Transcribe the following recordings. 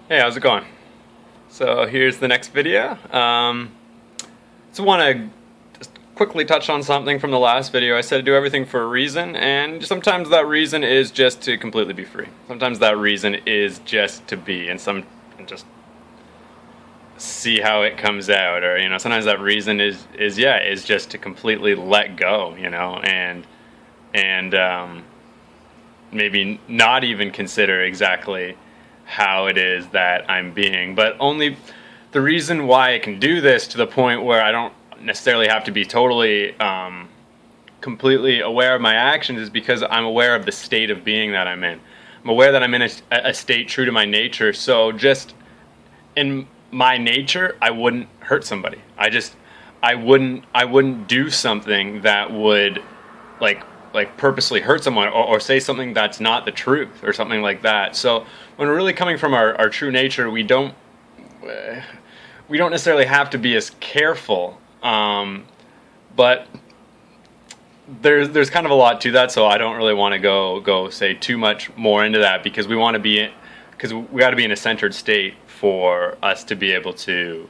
Hey, how's it going? So here's the next video. Just want to just quickly touch on something from the last video. I said do everything for a reason, and sometimes that reason is just to completely be free. Sometimes that reason is just to be, and just see how it comes out. Or sometimes that reason is just to completely let go. And maybe not even consider exactly how it is that I'm being, but only the reason why I can do this to the point where I don't necessarily have to be totally completely aware of my actions is because I'm aware of the state of being that I'm in. I'm aware that I'm in a state true to my nature. So just in my nature, I wouldn't hurt somebody. I wouldn't do something that would like purposely hurt someone, or say something that's not the truth or something like that. So when we're really coming from our true nature, we don't necessarily have to be as careful, but there's kind of a lot to that, so I don't really want to go say too much more into that, because we want to be because we got to be in a centered state for us to be able to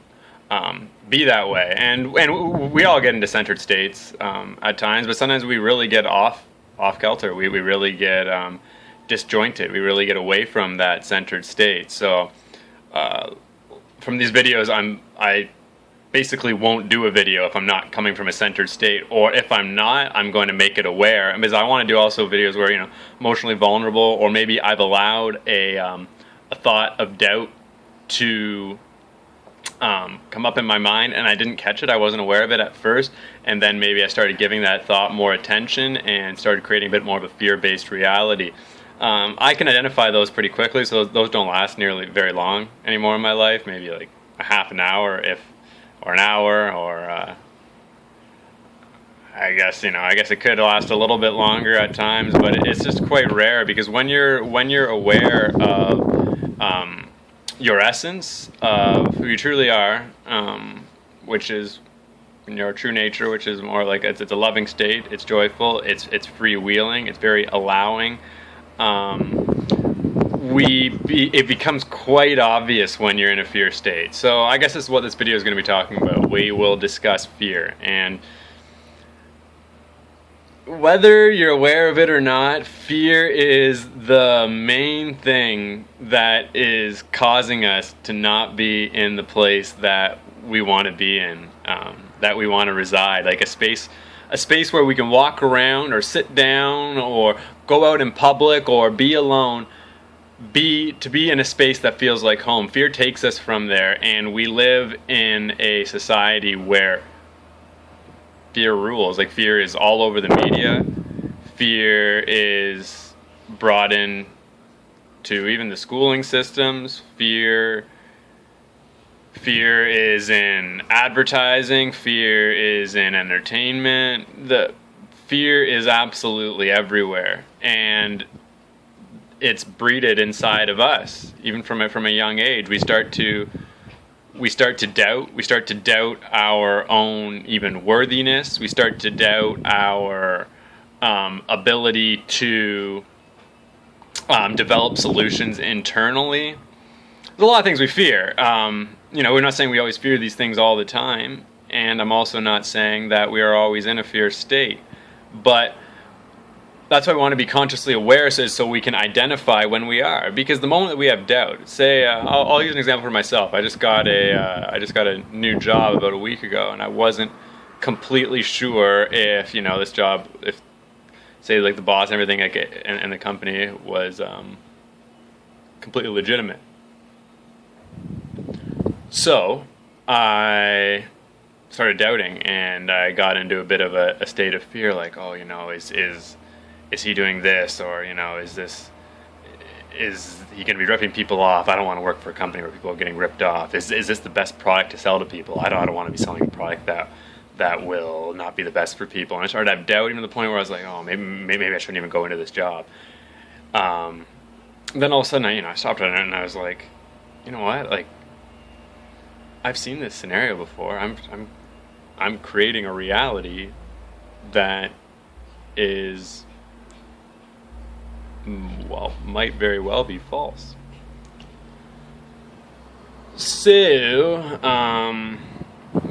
be that way. And we all get into centered states at times, but sometimes we really get off kilter. We really get disjointed. We really get away from that centered state. So from these videos, I basically won't do a video if I'm not coming from a centered state, or if I'm not, I'm going to make it aware, because I want to do also videos where emotionally vulnerable, or maybe I've allowed a thought of doubt to come up in my mind and I didn't catch it. I wasn't aware of it at first, and then maybe I started giving that thought more attention and started creating a bit more of a fear-based reality. I can identify those pretty quickly, so those don't last nearly very long anymore in my life. Maybe like a half an hour, or an hour, or I guess it could last a little bit longer at times, but it's just quite rare, because when you're aware of your essence of who you truly are, which is your true nature, which is more like it's a loving state, it's joyful, it's freewheeling, it's very allowing. It becomes quite obvious when you're in a fear state. So I guess this is what this video is going to be talking about. We will discuss fear, and whether you're aware of it or not, fear is the main thing that is causing us to not be in the place that we want to be in, that we want to reside. Like a space where we can walk around, or sit down, or go out in public, or be alone. To be in a space that feels like home. Fear takes us from there, and we live in a society where fear rules. Like, fear is all over the media. Fear is brought in to even the schooling systems. Fear is in advertising. Fear is in entertainment. The fear is absolutely everywhere, and it's breeded inside of us. Even from a young age, we start to doubt our own even worthiness. We start to doubt our ability to develop solutions internally. There's a lot of things we fear. We're not saying we always fear these things all the time, and I'm also not saying that we are always in a fear state. But that's why we want to be consciously aware, so we can identify when we are. Because the moment that we have doubt, say, I'll use an example for myself. I just got a new job about a week ago, and I wasn't completely sure if this job, if say like the boss and everything and the company was completely legitimate. So I started doubting, and I got into a bit of a state of fear, like, is he doing this, or is he going to be ripping people off? I don't want to work for a company where people are getting ripped off. Is this the best product to sell to people? I don't want to be selling a product that will not be the best for people. And I started to have doubt, even to the point where I was like, oh, maybe I shouldn't even go into this job. Then all of a sudden, I stopped it, and I was like, you know what? Like, I've seen this scenario before. I'm creating a reality that is, might very well be false. So,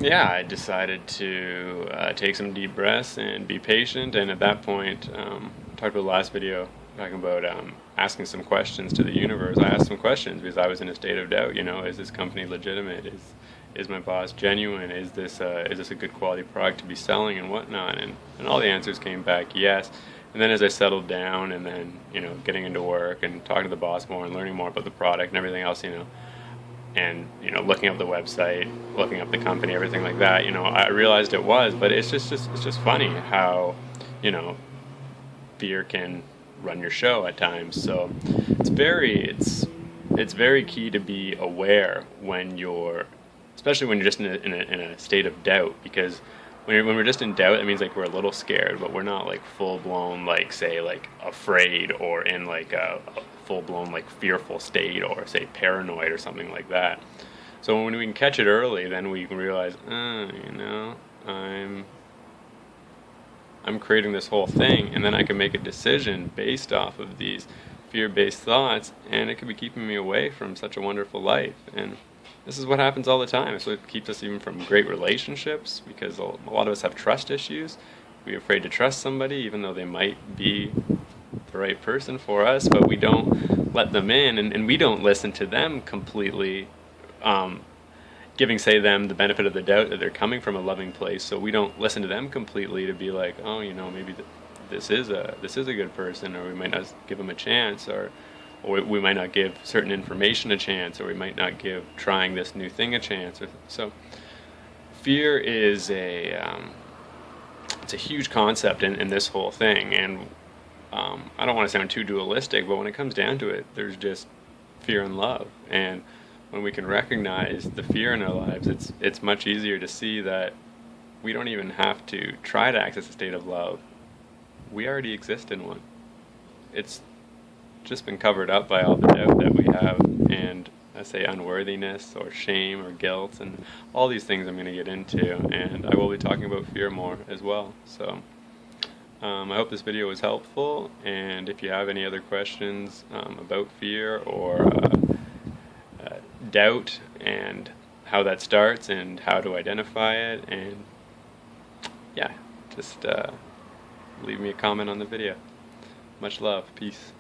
yeah, I decided to take some deep breaths and be patient. And at that point, talked about the last video talking about asking some questions to the universe. I asked some questions because I was in a state of doubt. You know, is this company legitimate? Is my boss genuine? Is this a good quality product to be selling and whatnot? And all the answers came back yes. And then as I settled down, and then getting into work and talking to the boss more and learning more about the product and everything else, and looking up the website, looking up the company, everything like that, I realized it was. But it's just funny how fear can run your show at times. So it's very key to be aware when especially when you're just in a state of doubt, because when we're just in doubt, it means like we're a little scared, but we're not like full blown like say like afraid or in like a full blown like fearful state, or say paranoid or something like that. So when we can catch it early, then we can realize, I'm creating this whole thing, and then I can make a decision based off of these fear-based thoughts, and it could be keeping me away from such a wonderful life. And this is what happens all the time. It's what keeps us even from great relationships, because a lot of us have trust issues. We're afraid to trust somebody, even though they might be the right person for us, but we don't let them in, and we don't listen to them completely, giving, say, them the benefit of the doubt that they're coming from a loving place. So we don't listen to them completely to be like, oh, maybe this is a good person, or we might not give them a chance, or we might not give certain information a chance, or we might not give trying this new thing a chance. So fear is it's a huge concept in this whole thing, and I don't want to sound too dualistic, but when it comes down to it, there's just fear and love. And when we can recognize the fear in our lives, it's much easier to see that we don't even have to try to access a state of love. We already exist in one. It's just been covered up by all the doubt that we have, and I say unworthiness or shame or guilt, and all these things I'm going to get into, and I will be talking about fear more as well. So I hope this video was helpful, and if you have any other questions about fear or doubt and how that starts and how to identify it, and yeah, just leave me a comment on the video. Much love. Peace.